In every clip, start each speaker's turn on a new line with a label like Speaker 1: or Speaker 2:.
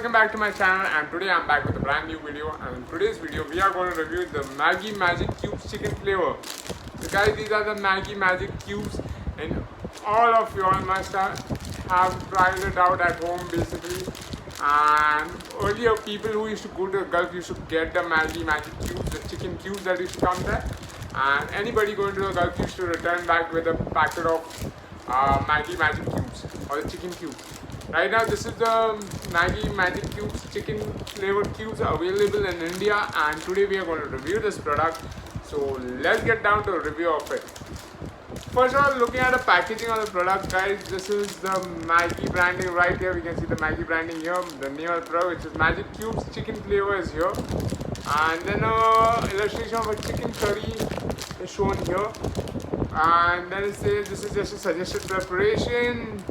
Speaker 1: welcome back to my channel, and today I'm back with a brand new video. And in today's video we are going to review the MAGGI Magic Cubes chicken flavor. So guys, these are the MAGGI Magic Cubes, and all of you all must have tried it out at home basically. And earlier people who used to go to the Gulf used to get the MAGGI Magic Cubes, the chicken cubes that used to come there. And anybody going to the Gulf used to return back with a packet of MAGGI Magic Cubes or the chicken cubes. Right now this is the MAGGI Magic Cubes chicken flavored cubes available in India, and today we are going to review this product. So let's get down to a review of it. First of all, looking at the packaging of the product, guys, this is the MAGGI branding right here. We can see the MAGGI branding here. The name of the product, which is Magic Cubes chicken flavor, is here, and then illustration of a chicken curry is shown here, and then it says this is just a suggested preparation.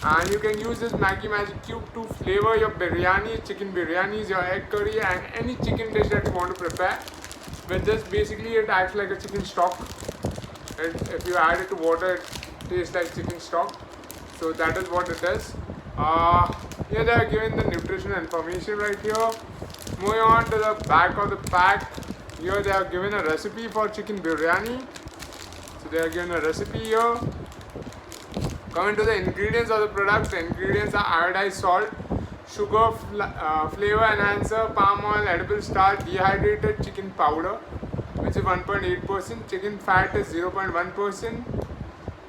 Speaker 1: And you can use this MAGGI Magic Cube to flavor your biryani, chicken biryanis, your egg curry, and any chicken dish that you want to prepare. With this, basically it acts like a chicken stock. If you add it to water, it tastes like chicken stock. So that is what it is. Here they are given the nutritional information right here. Moving on to the back of the pack, here they are given a recipe for chicken biryani. So they are given a recipe here. Coming to the ingredients of the product, the ingredients are iodized salt, sugar, flavor enhancer, palm oil, edible starch, dehydrated chicken powder, which is 1.8%, chicken fat is 0.1%,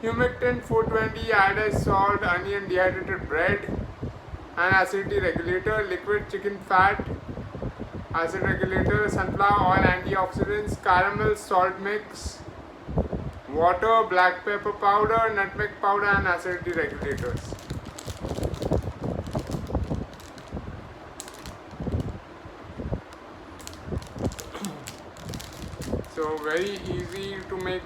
Speaker 1: humectant 420, iodized salt, onion, dehydrated bread, and acidity regulator, liquid chicken fat, acid regulator, sunflower oil, antioxidants, caramel salt mix, water, black pepper powder, nutmeg powder, and acidity regulators. So very easy to make,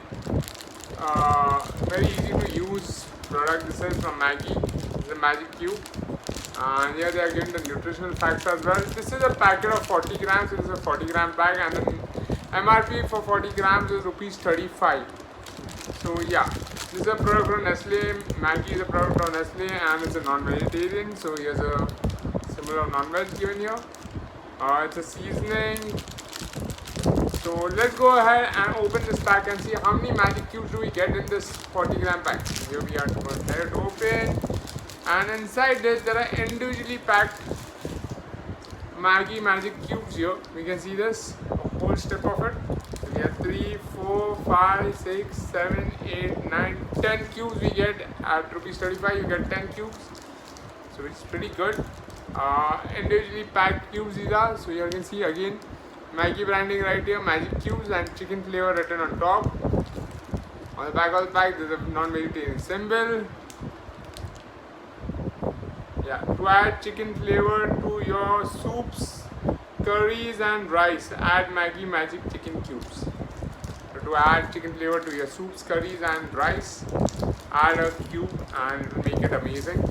Speaker 1: very easy to use product. This is from MAGGI, this is a Magic Cube, and here they are giving the nutritional facts as well. This is a packet of 40 grams, it is a 40 gram pack, and the MRP for 40 grams is rupees 35. So yeah, this is a product from Nestle. MAGGI is a product from Nestle, and it's a non-vegetarian. So here's a symbol of non-veg given here. It's a seasoning. So let's go ahead and open this pack and see how many Magic Cubes do we get in this 40 gram pack. Here we are going to tear it open, and inside this there are individually packed MAGGI Magic Cubes here. We can see this, a whole strip of it. We have 3, 4, 5, 6, 7, 8, 9, 10 cubes we get at rupees 35. You get 10 cubes, so it's pretty good. Individually packed cubes these are. So you can see again MAGGI branding right here, Magic Cubes, and chicken flavor written on top. On the back of the pack there's a non-vegetarian symbol. Yeah, to add chicken flavor to your soups, curries, and rice, add MAGGI Magic Chicken Cubes. So to add chicken flavor to your soups, curries, and rice, add a cube and it will make it amazing.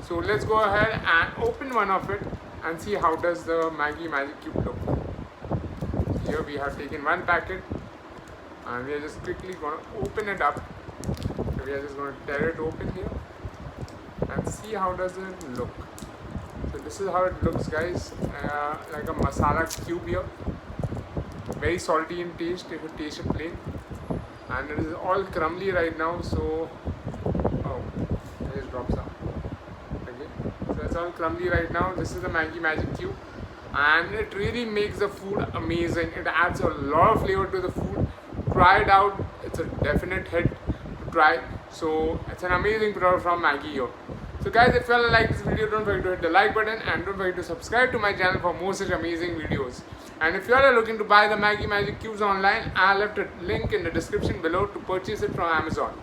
Speaker 1: So let's go ahead and open one of it and see how does the MAGGI Magic Cube look. Here we have taken one packet, and we are just quickly going to open it up. So we are just going to tear it open here and see how does it look. So this is how it looks, guys, like a masala cube here, very salty in taste if you taste it plain, and it is all crumbly right now. So it just drops out. Okay, so it's all crumbly right now. This is the MAGGI Magic Cube, and it really makes the food amazing. It adds a lot of flavor to the food. Try it out, it's a definite hit to try. So it's an amazing product from MAGGI here. So guys, if you all like this video, don't forget to hit the like button, and don't forget to subscribe to my channel for more such amazing videos. And if you all are looking to buy the MAGGI Magic Cubes online, I left a link in the description below to purchase it from Amazon.